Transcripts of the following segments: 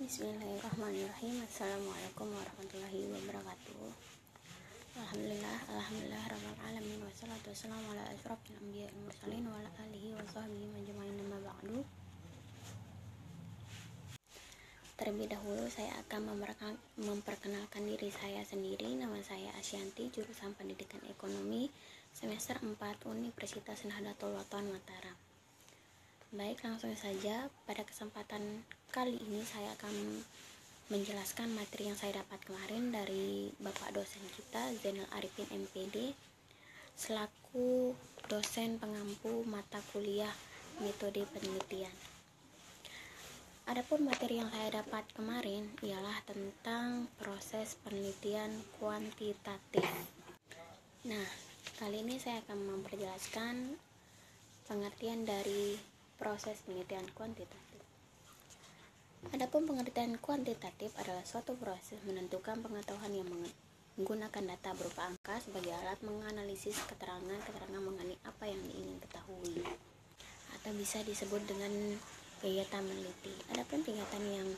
Bismillahirrahmanirrahim. Assalamualaikum warahmatullahi wabarakatuh. Alhamdulillah rabbil alamin, wassalatu wassalamu ala asyrofil anbiya'i wal mursalin wa ala alihi wa sahbihi majma'in, amma ba'du. Terlebih dahulu saya akan memperkenalkan diri saya sendiri. Nama saya Asyanti, jurusan Pendidikan Ekonomi semester 4 Universitas Nahdlatul Ulama Mataram. Baik, langsung saja. Pada kesempatan kali ini saya akan menjelaskan materi yang saya dapat kemarin dari Bapak dosen kita, Zainal Arifin MPD, selaku dosen pengampu mata kuliah metode penelitian. Adapun materi yang saya dapat kemarin ialah tentang proses penelitian kuantitatif. Nah, kali ini saya akan memperjelaskan pengertian dari proses penelitian kuantitatif. Adapun pengertian kuantitatif adalah suatu proses menentukan pengetahuan yang menggunakan data berupa angka sebagai alat menganalisis keterangan mengenai apa yang diingin ketahui, atau bisa disebut dengan kegiatan meneliti. Adapun kegiatan yang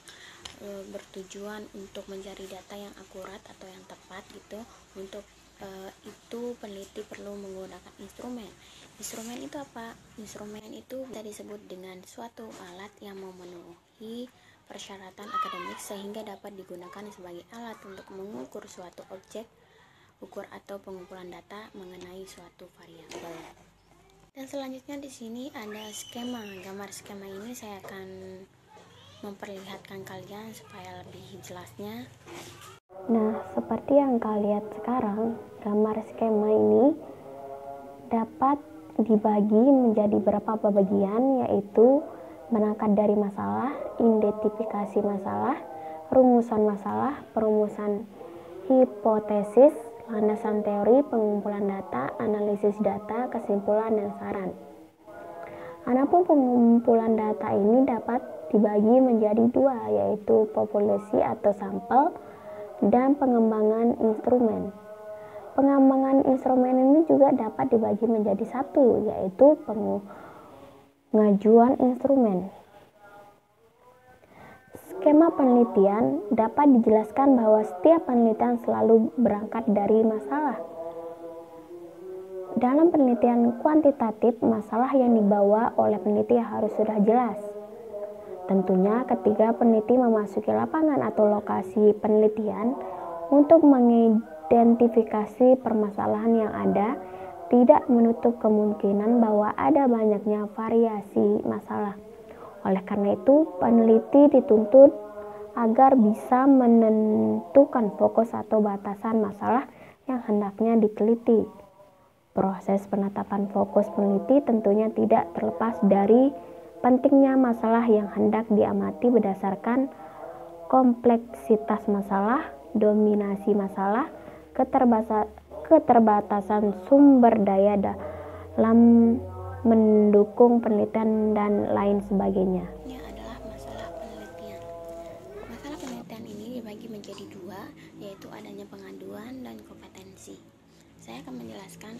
bertujuan untuk mencari data yang akurat atau yang tepat gitu, untuk itu peneliti perlu menggunakan instrumen. Instrumen itu apa? Instrumen itu bisa disebut dengan suatu alat yang memenuhi persyaratan akademik sehingga dapat digunakan sebagai alat untuk mengukur suatu objek ukur atau pengumpulan data mengenai suatu variabel. Dan selanjutnya di sini ada skema. Gambar skema ini saya akan memperlihatkan kalian supaya lebih jelasnya. Nah, seperti yang kalian lihat sekarang, gambar skema ini dapat dibagi menjadi beberapa bagian, yaitu berangkat dari masalah, identifikasi masalah, rumusan masalah, perumusan hipotesis, landasan teori, pengumpulan data, analisis data, kesimpulan, dan saran. Adapun pengumpulan data ini dapat dibagi menjadi dua, yaitu populasi atau sampel, dan pengembangan instrumen. Pengembangan instrumen ini juga dapat dibagi menjadi satu, yaitu pengajuan instrumen. Skema penelitian dapat dijelaskan bahwa setiap penelitian selalu berangkat dari masalah. Dalam penelitian kuantitatif, masalah yang dibawa oleh peneliti harus sudah jelas. Tentunya ketika peneliti memasuki lapangan atau lokasi penelitian untuk mengidentifikasi permasalahan yang ada, tidak menutup kemungkinan bahwa ada banyaknya variasi masalah. Oleh karena itu, peneliti dituntut agar bisa menentukan fokus atau batasan masalah yang hendaknya diteliti. Proses penetapan fokus peneliti tentunya tidak terlepas dari pentingnya masalah yang hendak diamati berdasarkan kompleksitas masalah, dominasi masalah, keterbatasan sumber daya dalam mendukung penelitian, dan lain sebagainya. Ini adalah masalah penelitian. Masalah penelitian ini dibagi menjadi dua, yaitu adanya pengaduan dan kompetensi. Saya akan menjelaskan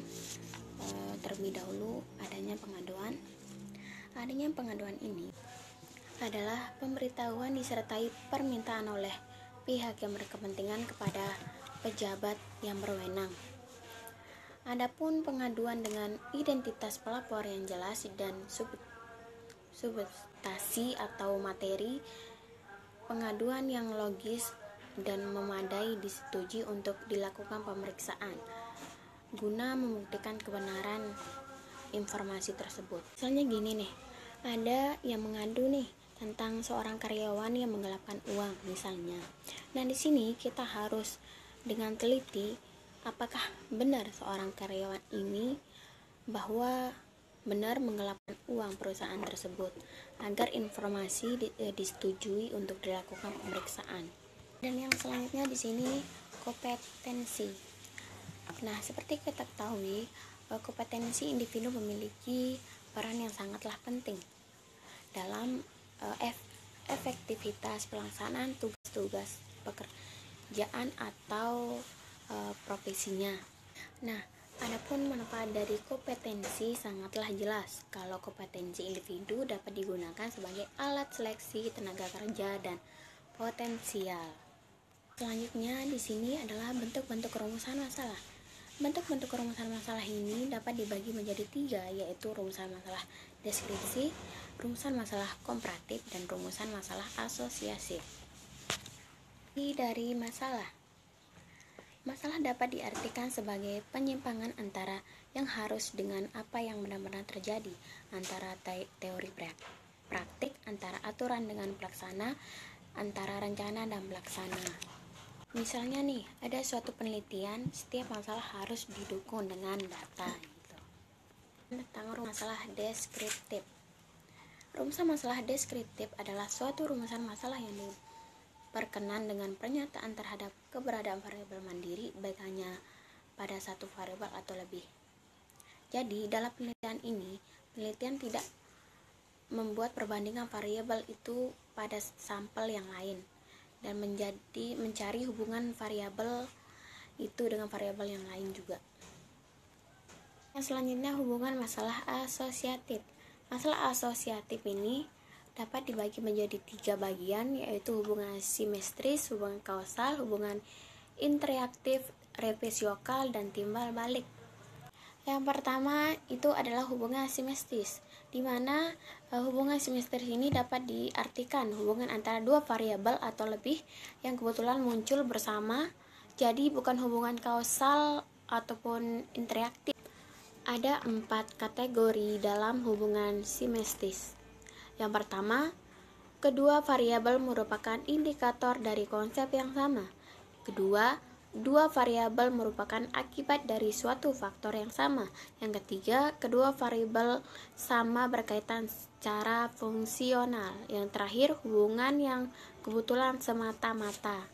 terlebih dahulu adanya pengaduan. Adanya pengaduan ini adalah pemberitahuan disertai permintaan oleh pihak yang berkepentingan kepada pejabat yang berwenang. Adapun pengaduan dengan identitas pelapor yang jelas dan substansi atau materi, pengaduan yang logis dan memadai disetujui untuk dilakukan pemeriksaan guna membuktikan kebenaran informasi tersebut. Misalnya gini nih, ada yang mengadu nih tentang seorang karyawan yang menggelapkan uang misalnya. Nah, di sini kita harus dengan teliti apakah benar seorang karyawan ini bahwa benar menggelapkan uang perusahaan tersebut, agar informasi disetujui untuk dilakukan pemeriksaan. Dan yang selanjutnya di sini kompetensi. Nah, seperti kita ketahui, kompetensi individu memiliki peran yang sangatlah penting dalam efektivitas pelaksanaan tugas-tugas pekerjaan atau profesinya. Nah, adapun manfaat dari kompetensi sangatlah jelas. Kalau kompetensi individu dapat digunakan sebagai alat seleksi tenaga kerja dan potensial. Selanjutnya di sini adalah bentuk-bentuk rumusan masalah. Bentuk-bentuk rumusan masalah ini dapat dibagi menjadi 3, yaitu rumusan masalah deskripsi, rumusan masalah komparatif, dan rumusan masalah asosiasi. Dari masalah dapat diartikan sebagai penyimpangan antara yang harus dengan apa yang benar-benar terjadi, antara teori praktik, antara aturan dengan pelaksana, antara rencana dan pelaksana. Misalnya nih, ada suatu penelitian, setiap masalah harus didukung dengan data gitu. Tentang masalah deskriptif. Rumusan masalah deskriptif adalah suatu rumusan masalah yang berkenan dengan pernyataan terhadap keberadaan variabel mandiri, baik hanya pada satu variabel atau lebih. Jadi, dalam penelitian ini, penelitian tidak membuat perbandingan variabel itu pada sampel yang lain, dan mencari hubungan variabel itu dengan variabel yang lain juga. Yang selanjutnya, hubungan masalah asosiatif. Masalah asosiatif ini dapat dibagi menjadi 3 bagian, yaitu hubungan simetris, hubungan kausal, hubungan interaktif, resiprokal, dan timbal balik. Yang pertama itu adalah hubungan simetris, di mana hubungan simetris ini dapat diartikan hubungan antara 2 variabel atau lebih yang kebetulan muncul bersama, jadi bukan hubungan kausal ataupun interaktif. Ada 4 kategori dalam hubungan simetris. Yang pertama, kedua variabel merupakan indikator dari konsep yang sama. Kedua, 2 variabel merupakan akibat dari suatu faktor yang sama. Yang ketiga, kedua variabel sama berkaitan secara fungsional. Yang terakhir, hubungan yang kebetulan semata-mata.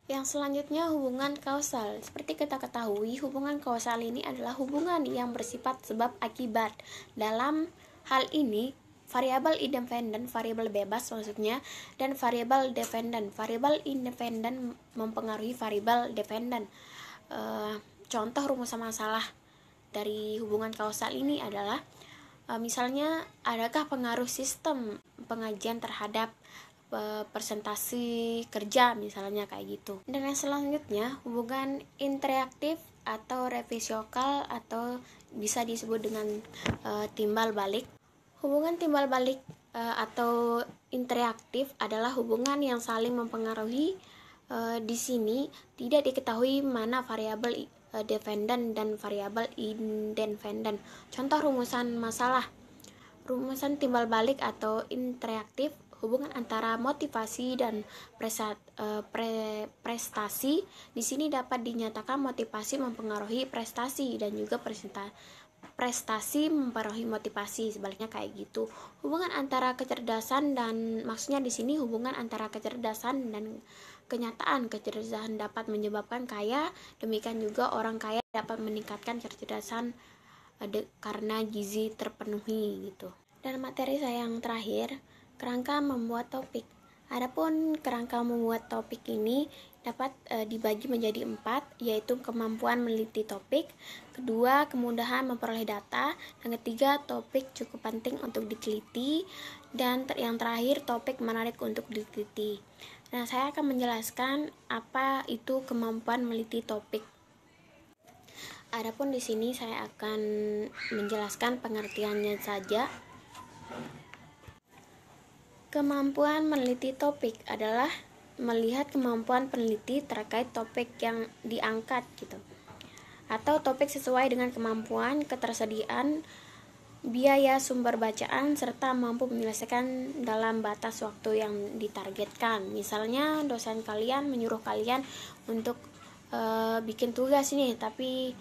Yang selanjutnya, hubungan kausal. Seperti kita ketahui, hubungan kausal ini adalah hubungan yang bersifat sebab akibat. Dalam hal ini, variabel independen, variabel bebas maksudnya, dan variabel dependen. Variabel independen mempengaruhi variabel dependen. Contoh rumusan masalah dari hubungan kausal ini adalah misalnya, adakah pengaruh sistem pengajian terhadap presentasi kerja, misalnya kayak gitu. Dan yang selanjutnya, hubungan interaktif atau resiprokal atau bisa disebut dengan timbal balik. Hubungan timbal balik atau interaktif adalah hubungan yang saling mempengaruhi. Di sini tidak diketahui mana variabel dependen dan variabel independen. Contoh rumusan masalah. Rumusan timbal balik atau interaktif, hubungan antara motivasi dan prestasi. Di sini dapat dinyatakan motivasi mempengaruhi prestasi dan juga prestasi mempengaruhi motivasi, sebaliknya kayak gitu. Hubungan antara kecerdasan dan, maksudnya di sini hubungan antara kecerdasan dan kenyataan. Kecerdasan dapat menyebabkan kaya, demikian juga orang kaya dapat meningkatkan kecerdasan karena gizi terpenuhi gitu. Dan materi saya yang terakhir, kerangka membuat topik. Adapun kerangka membuat topik ini dapat dibagi menjadi 4, yaitu kemampuan meneliti topik, kedua kemudahan memperoleh data, yang ketiga topik cukup penting untuk diteliti, dan yang terakhir topik menarik untuk diteliti. Nah, saya akan menjelaskan apa itu kemampuan meneliti topik. Adapun di sini saya akan menjelaskan pengertiannya saja. Kemampuan meneliti topik adalah melihat kemampuan peneliti terkait topik yang diangkat gitu, atau topik sesuai dengan kemampuan, ketersediaan, biaya sumber bacaan, serta mampu menyelesaikan dalam batas waktu yang ditargetkan. Misalnya dosen kalian menyuruh kalian untuk bikin tugas ini, tapi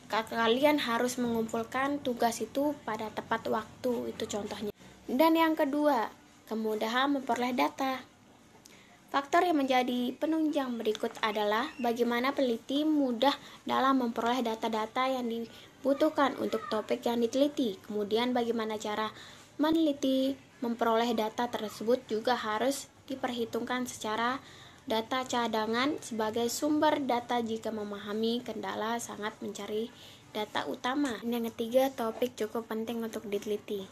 kalian harus mengumpulkan tugas itu pada tepat waktu, itu contohnya. Dan yang kedua, kemudahan memperoleh data. Faktor yang menjadi penunjang berikut adalah bagaimana peneliti mudah dalam memperoleh data-data yang dibutuhkan untuk topik yang diteliti. Kemudian bagaimana cara meneliti memperoleh data tersebut juga harus diperhitungkan secara data cadangan sebagai sumber data jika memahami kendala sangat mencari data utama. Dan yang ketiga, topik cukup penting untuk diteliti.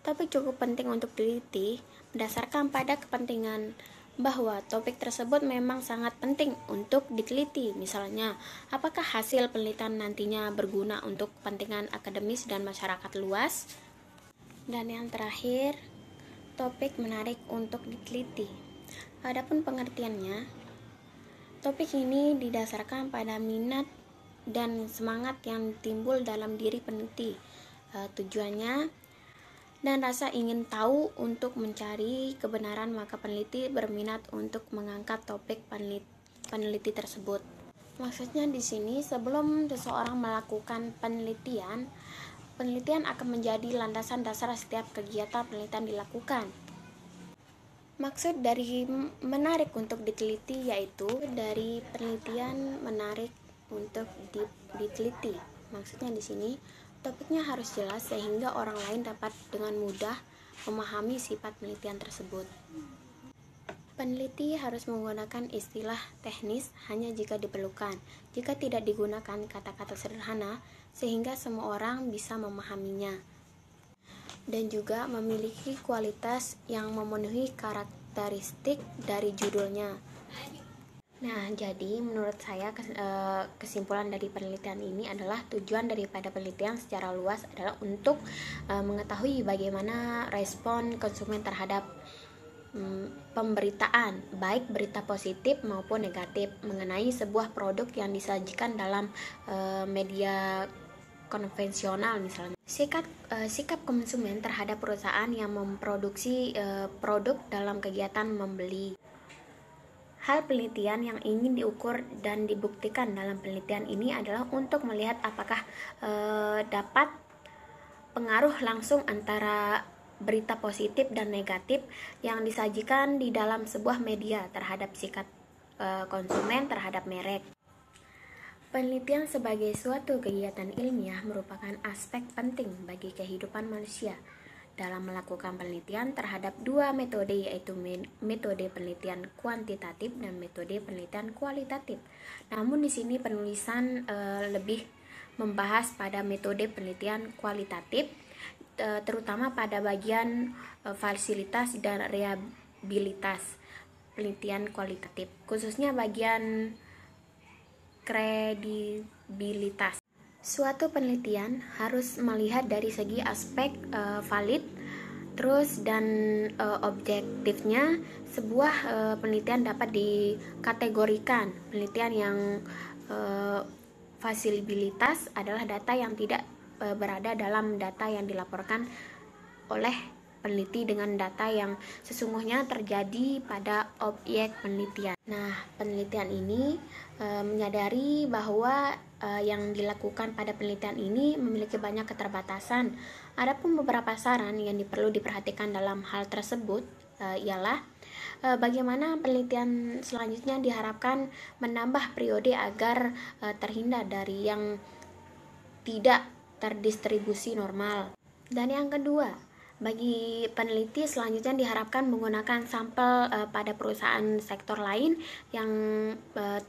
Topik cukup penting untuk diteliti berdasarkan pada kepentingan bahwa topik tersebut memang sangat penting untuk diteliti. Misalnya, apakah hasil penelitian nantinya berguna untuk kepentingan akademis dan masyarakat luas? Dan yang terakhir, topik menarik untuk diteliti. Adapun pengertiannya, topik ini didasarkan pada minat dan semangat yang timbul dalam diri peneliti, tujuannya dan rasa ingin tahu untuk mencari kebenaran, maka peneliti berminat untuk mengangkat topik peneliti tersebut. Maksudnya di sini, sebelum seseorang melakukan penelitian akan menjadi landasan dasar setiap kegiatan penelitian dilakukan. Maksud dari menarik untuk diteliti yaitu dari penelitian menarik untuk diteliti. Maksudnya di sini, topiknya harus jelas sehingga orang lain dapat dengan mudah memahami sifat penelitian tersebut. Peneliti harus menggunakan istilah teknis hanya jika diperlukan. Jika tidak digunakan kata-kata sederhana sehingga semua orang bisa memahaminya. Dan juga memiliki kualitas yang memenuhi karakteristik dari judulnya. Nah, jadi menurut saya kesimpulan dari penelitian ini adalah tujuan daripada penelitian secara luas adalah untuk mengetahui bagaimana respon konsumen terhadap pemberitaan, baik berita positif maupun negatif mengenai sebuah produk yang disajikan dalam media konvensional misalnya. Sikap konsumen terhadap perusahaan yang memproduksi produk dalam kegiatan membeli. Hal penelitian yang ingin diukur dan dibuktikan dalam penelitian ini adalah untuk melihat apakah dapat pengaruh langsung antara berita positif dan negatif yang disajikan di dalam sebuah media terhadap sikap konsumen terhadap merek. Penelitian sebagai suatu kegiatan ilmiah merupakan aspek penting bagi kehidupan manusia. Dalam melakukan penelitian terhadap dua metode, yaitu metode penelitian kuantitatif dan metode penelitian kualitatif. Namun di sini penulisan lebih membahas pada metode penelitian kualitatif, terutama pada bagian fasilitas dan reliabilitas penelitian kualitatif, khususnya bagian kredibilitas. Suatu penelitian harus melihat dari segi aspek valid, terus dan objektifnya. Sebuah penelitian dapat dikategorikan. Penelitian yang fasilibilitas adalah data yang tidak berada dalam data yang dilaporkan oleh peneliti dengan data yang sesungguhnya terjadi pada objek penelitian. Nah, penelitian ini menyadari bahwa yang dilakukan pada penelitian ini memiliki banyak keterbatasan. Adapun beberapa saran yang perlu diperhatikan dalam hal tersebut ialah bagaimana penelitian selanjutnya diharapkan menambah periode agar terhindar dari yang tidak terdistribusi normal. Dan yang kedua, bagi peneliti selanjutnya diharapkan menggunakan sampel pada perusahaan sektor lain yang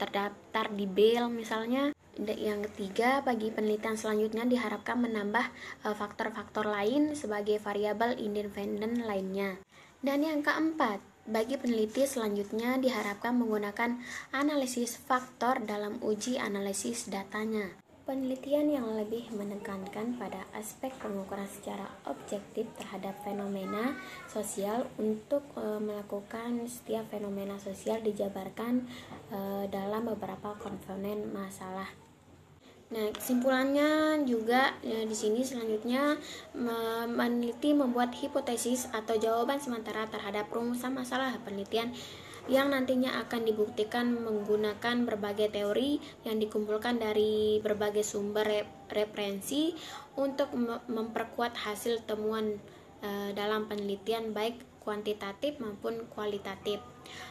terdaftar di BEL misalnya. Yang ketiga, bagi penelitian selanjutnya diharapkan menambah faktor-faktor lain sebagai variabel independen lainnya. Dan yang keempat, bagi peneliti selanjutnya diharapkan menggunakan analisis faktor dalam uji analisis datanya. Penelitian yang lebih menekankan pada aspek pengukuran secara objektif terhadap fenomena sosial untuk melakukan setiap fenomena sosial dijabarkan dalam beberapa komponen masalah. Nah, kesimpulannya juga di sini selanjutnya meneliti membuat hipotesis atau jawaban sementara terhadap rumusan masalah penelitian yang nantinya akan dibuktikan menggunakan berbagai teori yang dikumpulkan dari berbagai sumber referensi untuk memperkuat hasil temuan dalam penelitian baik kuantitatif maupun kualitatif.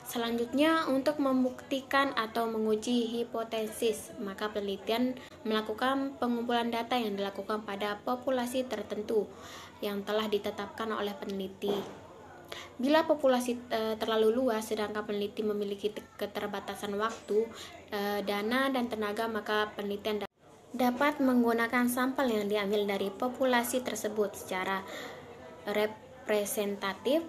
Selanjutnya, untuk membuktikan atau menguji hipotesis, maka penelitian melakukan pengumpulan data yang dilakukan pada populasi tertentu yang telah ditetapkan oleh peneliti. Bila populasi terlalu luas sedangkan peneliti memiliki keterbatasan waktu, dana dan tenaga, maka penelitian dapat menggunakan sampel yang diambil dari populasi tersebut secara representatif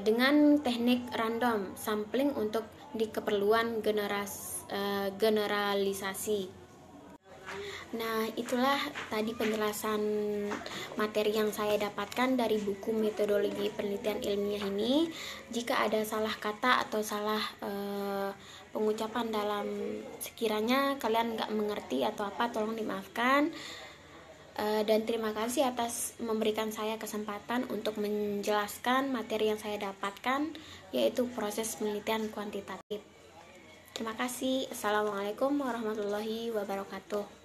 dengan teknik random sampling untuk keperluan generalisasi. Nah, itulah tadi penjelasan materi yang saya dapatkan dari buku metodologi penelitian ilmiah ini. Jika ada salah kata atau salah pengucapan dalam sekiranya kalian nggak mengerti atau apa, tolong dimaafkan. Dan terima kasih atas memberikan saya kesempatan untuk menjelaskan materi yang saya dapatkan, yaitu proses penelitian kuantitatif. Terima kasih. Assalamualaikum warahmatullahi wabarakatuh.